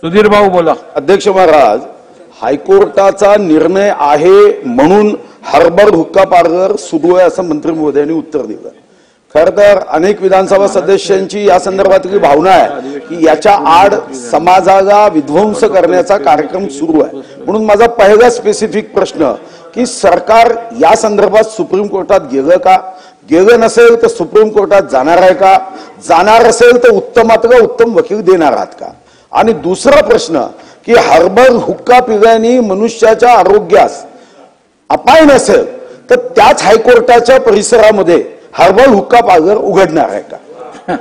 सुधीर भाऊ बोला. अध्यक्ष महाराज, हायकोर्टाचा निर्णय आहे म्हणून हार्बर हुक्का पार्लर सुरू आहे असं मंत्री महोदयांनी उत्तर दिलं. खरं तर अनेक विधानसभा सदस्यांची या संदर्भातली भावना आहे की याच्या आड समाजाला विध्वंस करण्याचा कार्यक्रम सुरू आहे. म्हणून माझा पहिला स्पेसिफिक प्रश्न की सरकार या संदर्भात सुप्रीम कोर्टात गेलं का? गेलं नसेल तर सुप्रीम कोर्टात जाणार आहे का? जाणार असेल तर उत्तमातला उत्तम वकील देणार आहात का? आणि दुसरा प्रश्न की हार्बर हुक्का पिल्याने मनुष्याच्या आरोग्यास अपाय नसेल तर त्याच हायकोर्टाच्या परिसरामध्ये हार्बर हुक्का पार्लर उघडणार आहे का?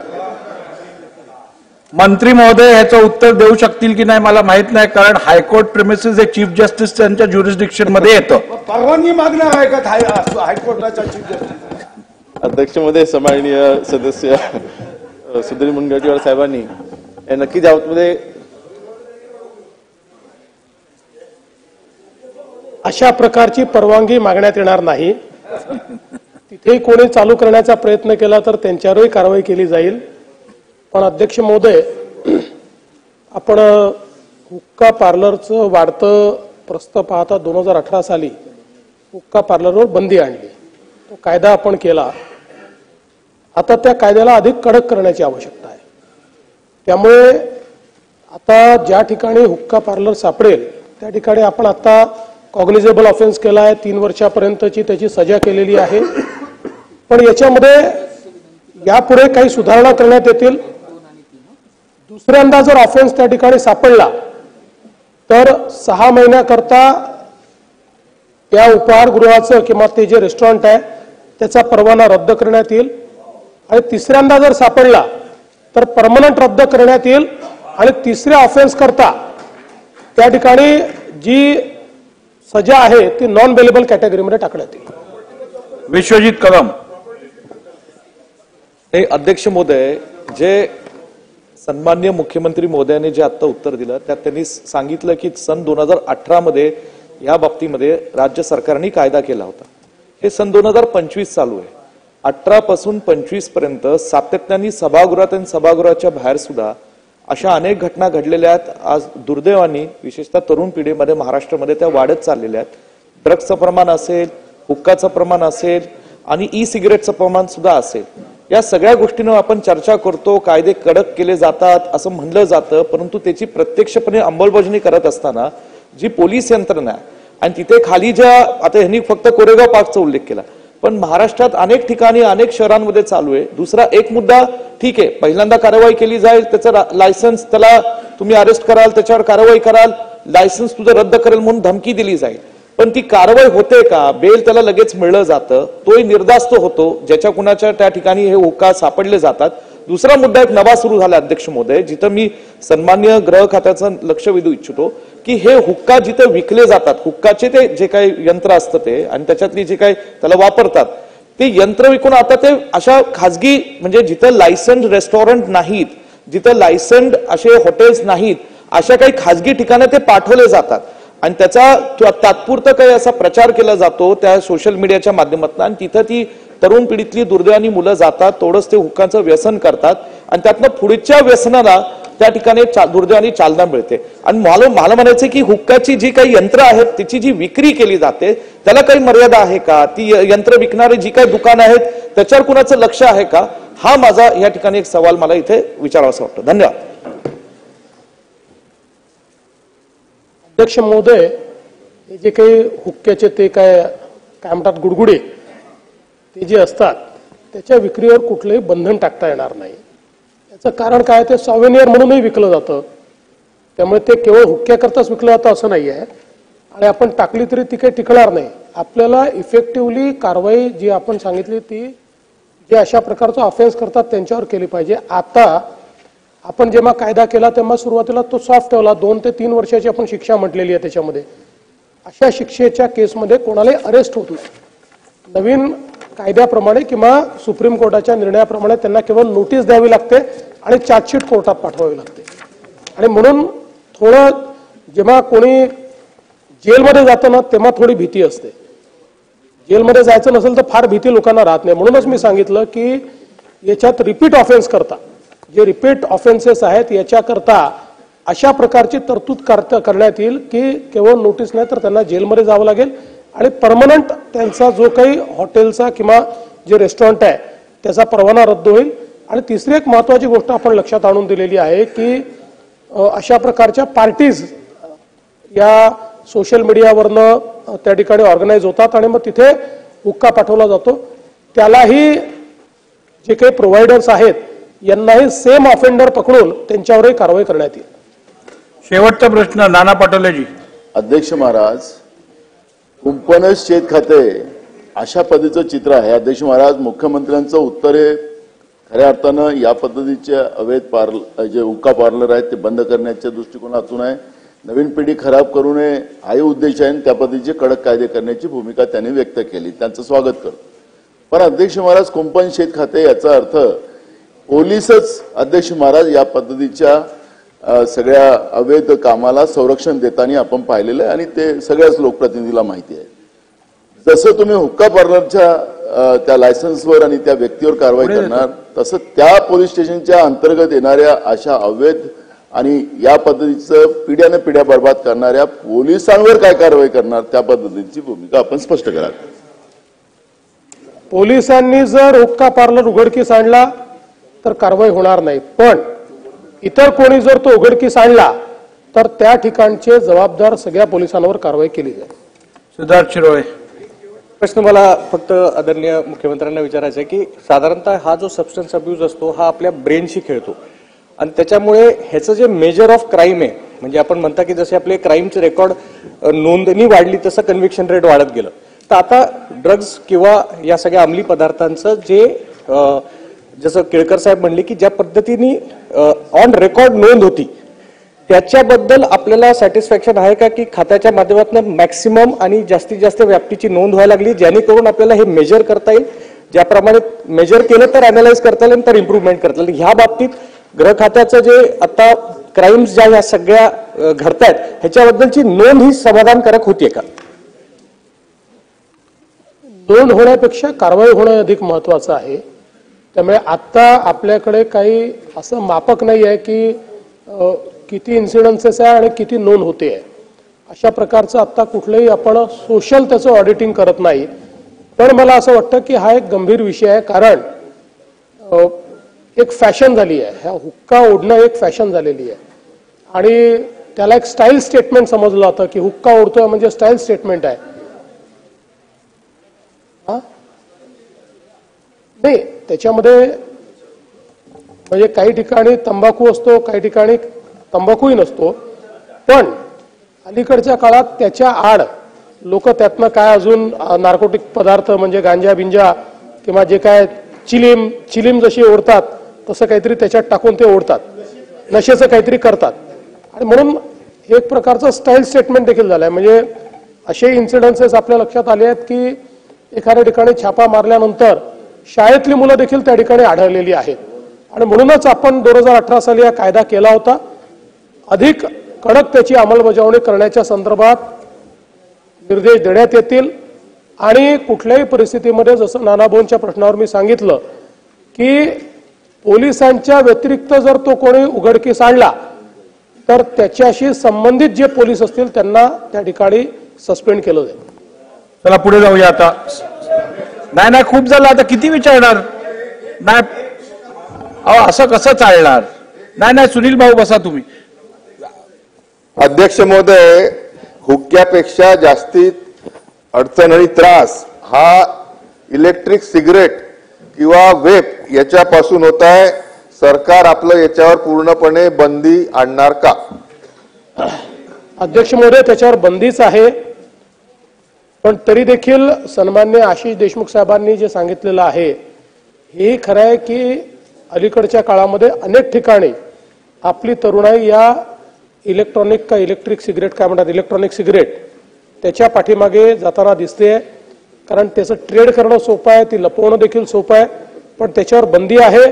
मंत्री महोदय याचं उत्तर देऊ शकतील की नाही मला माहित नाही, कारण हायकोर्ट प्रिमिसेस हे चीफ जस्टिस त्यांच्या ज्युरिस्डिक्शन मध्ये येतं. परवानगी मागणार आहे का हायकोर्टाच्या चीफ जस्टिस? अध्यक्ष महोदय, सन्माननीय सदस्य सुधीर मुनगंटीवार साहेबांनी नक्कीच यामध्ये अशा प्रकारची परवानगी मागण्यात येणार नाही. तिथे कोणी चालू करण्याचा प्रयत्न केला तर त्यांच्यावरही कारवाई केली जाईल. पण अध्यक्ष महोदय, आपण हुक्का पार्लरचं वाढतं प्रस्थ पाहता 2018 साली हुक्का पार्लरवर बंदी आणली. तो कायदा आपण केला. आता त्या कायद्याला अधिक कडक करण्याची आवश्यकता आहे. त्यामुळे आता ज्या ठिकाणी हुक्का पार्लर सापडेल त्या ठिकाणी आपण आता कॉग्निझेबल ऑफेन्स केला आहे. 3 वर्षापर्यंतची त्याची सजा केलेली आहे. पण याच्यामध्ये यापुढे काही सुधारणा करण्यात येतील. दुसऱ्यांदा जर ऑफेन्स त्या ठिकाणी सापडला तर 6 महिन्याकरता या उपहारगृहाचं किंवा ते जे रेस्टॉरंट आहे त्याचा परवाना रद्द करण्यात येईल. आणि तिसऱ्यांदा जर सापडला तर परमनंट रद्द करण्यात येईल. आणि तिसऱ्या ऑफेन्स करता त्या ठिकाणी जी सजा आहे ती नॉन बेलेबल कॅटेगरीमध्ये टाकण्यात येईल. विश्वजित कदम. अध्यक्ष महोदय, जे सन्माननीय मुख्यमंत्री महोदयांनी जे आता उत्तर दिलं त्यात त्यांनी सांगितलं की सन 2018 मध्ये या बाबतीमध्ये राज्य सरकारने कायदा केला होता. हे सन 2025 चालू आहे. 18 पासून 25 पर्यंत सातत्याने सभागृहात आणि सभागृहाच्या बाहेर सुद्धा अशा अनेक घटना घडलेल्या आहेत. आज दुर्दैवाने विशेषतः तरुण पिढीमध्ये महाराष्ट्रामध्ये त्या वाढत चाललेल्या आहेत. ड्रग्सचं प्रमाण असेल, हुक्काचं प्रमाण असेल आणि ई सिगरेटचं प्रमाण सुद्धा असेल. या सगळ्या गोष्टींवर आपण चर्चा करतो, कायदे कडक केले जातात असं म्हणलं जातं, परंतु त्याची प्रत्यक्षपणे अंमलबजावणी करत असताना जी पोलीस यंत्रणा आहे आणि तिथे खाली ज्या आता ह्यांनी फक्त कोरेगाव पार्कचा उल्लेख केला, पण महाराष्ट्रात अनेक ठिकाणी अनेक शहरांमध्ये चालू आहे. दुसरा एक मुद्दा, ठीक आहे, पहिल्यांदा कारवाई केली जाईल, त्याचं लायसन्स, त्याला तुम्ही अरेस्ट कराल, त्याच्यावर कारवाई कराल, लायसन्स तुझं रद्द करेल म्हणून धमकी दिली जाईल. पण ती कारवाई होते का? बेल त्याला लगेच मिळलं जातं, तोही निर्धास्त होतो ज्याच्या कुणाच्या त्या ठिकाणी हे हुक्का सापडले जातात. दुसरा मुद्दा एक नवा सुरू झाला अध्यक्ष महोदय, जिथं मी सन्माननीय गृह खात्याचं लक्ष वेधू इच्छितो की हे हुक्का जिथं विकले जातात, हुक्काचे ते जे काही यंत्र असतं ते आणि त्याच्यातली जे काही त्याला वापरतात ते यंत्र विकून आता ते अशा खाजगी म्हणजे जिथं लायसन्ड रेस्टॉरंट नाहीत, जिथं लायसन्ड असे हॉटेल्स नाहीत, अशा काही खाजगी ठिकाणी ते पाठवले जातात आणि त्याचा तात्पुरता काही असा प्रचार केला जातो त्या सोशल मीडियाच्या माध्यमातून आणि तिथं ती तरुण पिढीतली दुर्दैवानी मुलं जातात, थोडंच ते हुक्काचं व्यसन करतात आणि त्यातनं पुढच्या व्यसनाला त्या ठिकाणी दुर्दैवानी चालना मिळते. आणि मला म्हणायचं की हुक्काची जी काही यंत्र आहेत त्याची जी विक्री केली जाते त्याला काही मर्यादा आहे का? ती यंत्र विकणारी जी काही दुकानं आहेत त्याच्यावर कुणाचं लक्ष आहे का? हा माझा या ठिकाणी एक सवाल मला इथे विचारावासा वाटतो. धन्यवाद. अध्यक्ष महोदय, हे जे काही हुक्क्याचे ते काय म्हणतात गुडगुडे ते जे असतात त्याच्या विक्रीवर कुठलंही बंधन टाकता येणार नाही. याचं कारण काय, ते सॉव्हेनियर म्हणूनही विकलं जातं, त्यामुळे ते केवळ हुक्क्याकरताच विकलं जातं असं नाही आहे. आणि आपण टाकली तरी ती काही टिकणार नाही. आपल्याला इफेक्टिव्हली कारवाई जी आपण सांगितली ती जे अशा प्रकारचा ऑफेन्स करतात त्यांच्यावर केली पाहिजे. आता आपण जेव्हा कायदा केला तेव्हा सुरुवातीला तो सॉफ्ट ठेवला, 2 ते 3 वर्षाची आपण शिक्षा म्हटलेली आहे त्याच्यामध्ये. अशा शिक्षेच्या केसमध्ये कोणालाही अरेस्ट होत नाही. नवीन कायद्याप्रमाणे किंवा सुप्रीम कोर्टाच्या निर्णयाप्रमाणे त्यांना केवळ नोटीस द्यावी लागते आणि चार्जशीट कोर्टात पाठवावी लागते. आणि म्हणून थोडं जेव्हा कोणी जेलमध्ये जातं ना तेव्हा थोडी भीती असते. जेलमध्ये जायचं नसेल तर फार भीती लोकांना राहत नाही. म्हणूनच मी सांगितलं की याच्यात रिपीट ऑफेन्स करता जे रिपीट ऑफेन्सेस आहेत याच्याकरता अशा प्रकारची तरतूद करण्यात येईल की केवळ नोटीस नाही तर त्यांना जेलमध्ये जावं लागेल आणि परमनंट त्यांचा जो काही हॉटेलचा किंवा जे रेस्टॉरंट आहे त्याचा परवाना रद्द होईल. आणि तिसरी एक महत्त्वाची गोष्ट आपण लक्षात आणून दिलेली आहे की अशा प्रकारच्या पार्टीज या सोशल मीडियावरनं त्या ठिकाणी ऑर्गनाईज होतात आणि मग तिथे हुक्का पाठवला जातो. त्यालाही जे काही प्रोव्हायडर्स आहेत यांनाही सेम ऑफेंडर पकडून त्यांच्यावरही कारवाई करण्यात येईल. शेवटचा प्रश्न नाना पटोलेजी. अध्यक्ष महाराज, कुंपण शेत खाते अशा पद्धतीचं चित्र आहे. अध्यक्ष महाराज, मुख्यमंत्र्यांचं उत्तर हे खऱ्या अर्थानं या पद्धतीचे अवैध जे हुक्का पार्लर आहेत ते बंद करण्याच्या दृष्टिकोनातून आहे. नवीन पिढी खराब करू नये हाही उद्देश आहे. त्या पद्धतीचे कडक कायदे करण्याची भूमिका त्यांनी व्यक्त केली, त्यांचं स्वागत करतो. पण अध्यक्ष महाराज, कुंपण शेत खाते याचा अर्थ पोलीसच अध्यक्ष महाराज या पद्धतीच्या सगळ्या अवैध कामाला संरक्षण देताना आपण पाहिलेलं आहे आणि ते सगळ्याच लोकप्रतिनिधीला माहिती आहे. जसं तुम्ही हुक्का पार्लरच्या त्या लायसन्सवर आणि त्या व्यक्तीवर कारवाई करणार तसं त्या पोलीस स्टेशनच्या अंतर्गत येणाऱ्या अशा अवैध आणि या पद्धतीचं पिढ्याने पिढ्या बर्बाद करणाऱ्या पोलिसांवर काय कारवाई करणार त्या पद्धतीची भूमिका आपण स्पष्ट करा. पोलिसांनी जर हुक्का पार्लर उघडकीस आणला तर कारवाई होणार नाही, पण इतर कोणी जर तो उघडकीस आणला तर त्या ठिकाणचे जबाबदार सगळ्या पोलिसांवर कारवाई केली जाईल. सिद्धार्थ शिरोळे. प्रश्न मला फक्त आदरणीय मुख्यमंत्र्यांना विचारायचा आहे की साधारणतः हा जो सबस्टन्स अब्यूज असतो हा आपल्या ब्रेनशी खेळतो आणि त्याच्यामुळे ह्याचं जे मेजर ऑफ क्राईम आहे, म्हणजे आपण म्हणता की जसे आपले क्राईमचे रेकॉर्ड नोंदणी वाढली तसं कन्व्हिक्शन रेट वाढत गेलं. तर आता ड्रग्ज किंवा या सगळ्या अंमली पदार्थांचं जे जसं केळकर साहेब म्हणले की ज्या पद्धतीने ऑन रेकॉर्ड नोंद होती त्याच्याबद्दल आपल्याला सॅटिस्फॅक्शन आहे का की खात्याच्या माध्यमातून मॅक्सिमम आणि जास्तीत जास्त व्याप्तीची नोंद व्हायला लागली, जेणेकरून आपल्याला हे मेजर करता येईल, ज्याप्रमाणे मेजर केलं तर अनालाइज करता येईल तर इम्प्रूव्हमेंट करता येईल. ह्या बाबतीत गृह खात्याचं जे आता क्राईम्स ज्या ह्या सगळ्या घडतायत ह्याच्याबद्दलची नोंद ही समाधानकारक होतीये का? नोंद होण्यापेक्षा कारवाई होणं अधिक महत्वाचं आहे. त्यामुळे आता आपल्याकडे काही असं मापक नाही आहे की किती इन्सिडेन्सेस आहे आणि किती नोंद होते आहे. अशा प्रकारचं आता कुठलंही आपण सोशल त्याचं ऑडिटिंग करत नाही. पण मला असं वाटतं की हा एक गंभीर विषय आहे, कारण एक फॅशन झाली आहे. ह्या हुक्का ओढणं एक फॅशन झालेली आहे आणि त्याला एक स्टाईल स्टेटमेंट समजलं जातं की हुक्का ओढतोय म्हणजे स्टाईल स्टेटमेंट आहे. नाही, त्याच्यामध्ये म्हणजे काही ठिकाणी तंबाखू असतो, काही ठिकाणी तंबाखूही नसतो. पण अलीकडच्या काळात त्याच्या आड लोक त्यातनं काय अजून नार्कोटिक पदार्थ म्हणजे गांजा बिंजा किंवा जे काय चिलीम जशी ओढतात तसं काहीतरी त्याच्यात टाकून ते ओढतात, नशेचं काहीतरी करतात. आणि म्हणून एक प्रकारचं स्टाईल स्टेटमेंट देखील झालंय. म्हणजे असे इन्सिडेन्सेस आपल्या लक्षात आले आहेत की एखाद्या ठिकाणी छापा मारल्यानंतर शाळेतली मुलं देखील त्या ठिकाणी आढळलेली आहेत. आणि म्हणूनच आपण 2018 साली हा कायदा केला होता. अधिक कडक त्याची अंमलबजावणी करण्याच्या संदर्भात निर्देश देण्यात येतील आणि कुठल्याही परिस्थितीमध्ये जसं नानाभाऊंच्या प्रश्नावर मी सांगितलं की पोलिसांच्या व्यतिरिक्त जर तो कोणी उघडकीस आणला तर त्याच्याशी संबंधित जे पोलीस असतील त्यांना त्या ठिकाणी सस्पेंड केलं जाईल. चला पुढे जाऊया आता. नाही खूप झालं आता, किती विचारणार. नाही असं कसं चालणार. नाही सुनील भाऊ बसा तुम्ही. अध्यक्ष महोदय, हुक्क्यापेक्षा जास्तीत अडचण आणि त्रास हा इलेक्ट्रिक सिगरेट किंवा वेप याच्यापासून होत आहे. सरकार आपलं याच्यावर पूर्णपणे बंदी आणणार का? अध्यक्ष महोदय, त्याच्यावर बंदीच आहे. पण तरी देखील सन्मान्य आशिष देशमुख साहेबांनी जे सांगितलेलं आहे हे खरं आहे की अलीकडच्या काळामध्ये अनेक ठिकाणी आपली तरुणाई या इलेक्ट्रिक सिगरेट काय म्हणतात इलेक्ट्रॉनिक सिगरेट त्याच्या पाठीमागे जाताना दिसते. कारण त्याचं ट्रेड करणं सोपं आहे, ती लपवणं देखील सोपं आहे. पण त्याच्यावर बंदी आहे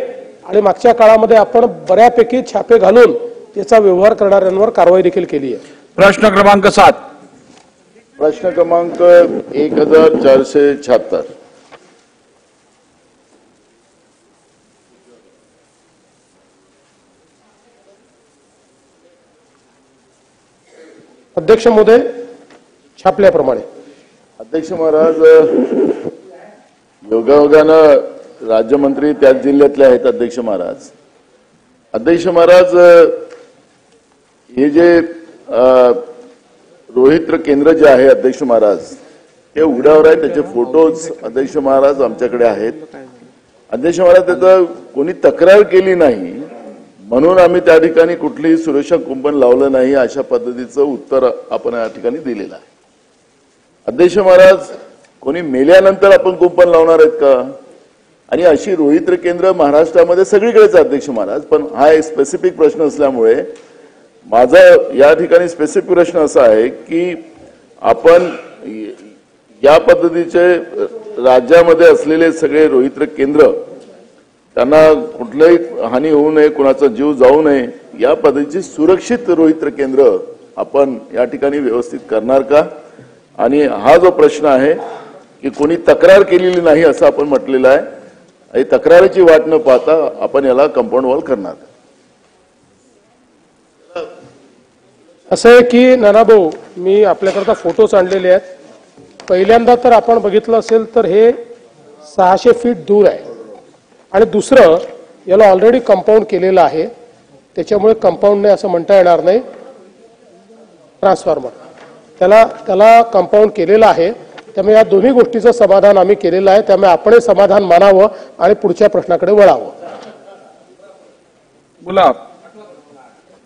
आणि मागच्या काळामध्ये आपण बऱ्यापैकी छापे घालून त्याचा व्यवहार करणाऱ्यांवर कारवाई देखील केली आहे. प्रश्न क्रमांक 7. प्रश्न क्रमांक 1476. अध्यक्ष महोदय, छापल्याप्रमाणे अध्यक्ष महाराज, योगायोगानं राज्यमंत्री त्याच जिल्ह्यातले आहेत. अध्यक्ष महाराज, हे जे रोहित्र केंद्र जे आहे अध्यक्ष महाराज, ते उघड्यावर आहे. त्याचे फोटोज अध्यक्ष महाराज आमच्याकडे आहेत. अध्यक्ष महाराज, त्याचा कोणी तक्रार केली नाही म्हणून आम्ही त्या ठिकाणी कुठलीही सुरक्षा कुंपण लावलं नाही, अशा पद्धतीचं उत्तर आपण या ठिकाणी दिलेलं आहे. अध्यक्ष महाराज, कोणी मेल्यानंतर आपण कुंपण लावणार आहेत का? आणि अशी रोहित्र केंद्र महाराष्ट्रामध्ये सगळीकडेच अध्यक्ष महाराज, पण हा एक स्पेसिफिक प्रश्न असल्यामुळे माझा या ठिकाणी स्पेसिफिक प्रश्न असा आहे की आपण या पद्धतीचे राज्यामध्ये असलेले सगळे रोहित्र केंद्र, त्यांना कुठल्याही हानी होऊ नये, कुणाचा जीव जाऊ नये, या पद्धतीची सुरक्षित रोहित्र केंद्र आपण या ठिकाणी व्यवस्थित करणार का? आणि हा जो प्रश्न आहे की कोणी तक्रार केलेली नाही असं आपण म्हटलेलं आहे, आणि तक्रारीची वाट न पाहता आपण याला कंपाऊंड वॉल करणार का? असं आहे की नानाभाऊ, मी आपल्याकरता फोटोज आणलेले आहेत. पहिल्यांदा तर आपण बघितलं असेल तर हे 600 फीट दूर आहे, आणि दुसरं याला ऑलरेडी कंपाऊंड केलेलं आहे, त्याच्यामुळे कंपाऊंड नाही असं म्हणता येणार नाही. ट्रान्सफॉर्मर त्याला कंपाऊंड केलेलं आहे, त्यामुळे या दोन्ही गोष्टीचं समाधान आम्ही केलेलं आहे. त्यामुळे आपण समाधान मानावं आणि पुढच्या प्रश्नाकडे वळावं. बोला.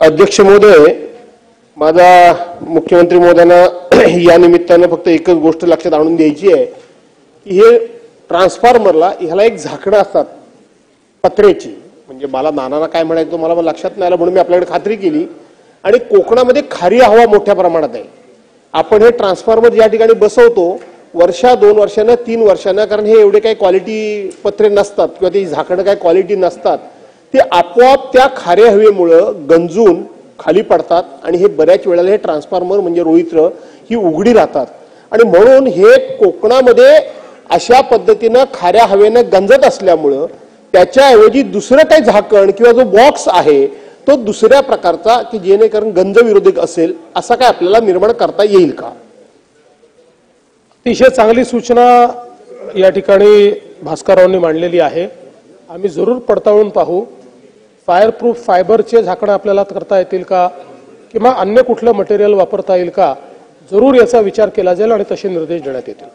अध्यक्ष महोदय, माझा मुख्यमंत्री महोदयांना या निमित्तानं फक्त एकच गोष्ट लक्षात आणून द्यायची आहे की हे ट्रान्सफॉर्मरला ह्याला एक झाकणं असतात पत्र्याची. म्हणजे मला नानांना काय म्हणायचं मला लक्षात नाही आलं, म्हणून मी आपल्याकडे खात्री केली. आणि कोकणामध्ये खारी हवा मोठ्या प्रमाणात आहे. आपण हे ट्रान्सफॉर्मर या ठिकाणी बसवतो वर्षा 2 वर्षानं 3 वर्षानं, कारण हे एवढे काही क्वालिटी पत्रे नसतात किंवा ते झाकणं काही क्वालिटी नसतात, ते आपोआप त्या खाऱ्या हवेमुळं गंजून खाली पडतात. आणि हे बऱ्याच वेळेला हे ट्रान्सफॉर्मर म्हणजे रोहित्र ही उघडी राहतात. आणि म्हणून हे कोकणामध्ये अशा पद्धतीनं खाऱ्या हवेनं गंजत असल्यामुळं त्याच्याऐवजी दुसरं काही झाकण किंवा जो बॉक्स आहे तो दुसऱ्या प्रकारचा की जेणेकरून गंज विरोधक असेल असा काय आपल्याला निर्माण करता येईल का? अतिशय चांगली सूचना या ठिकाणी भास्कररावांनी मांडलेली आहे. आम्ही जरूर पडताळून पाहू. फायरप्रूफ फायबरचे झाकणं आपल्याला करता येतील का, किंवा अन्य कुठलं मटेरियल वापरता येईल का, जरूर याचा विचार केला जाईल आणि तसे निर्देश देण्यात येतील.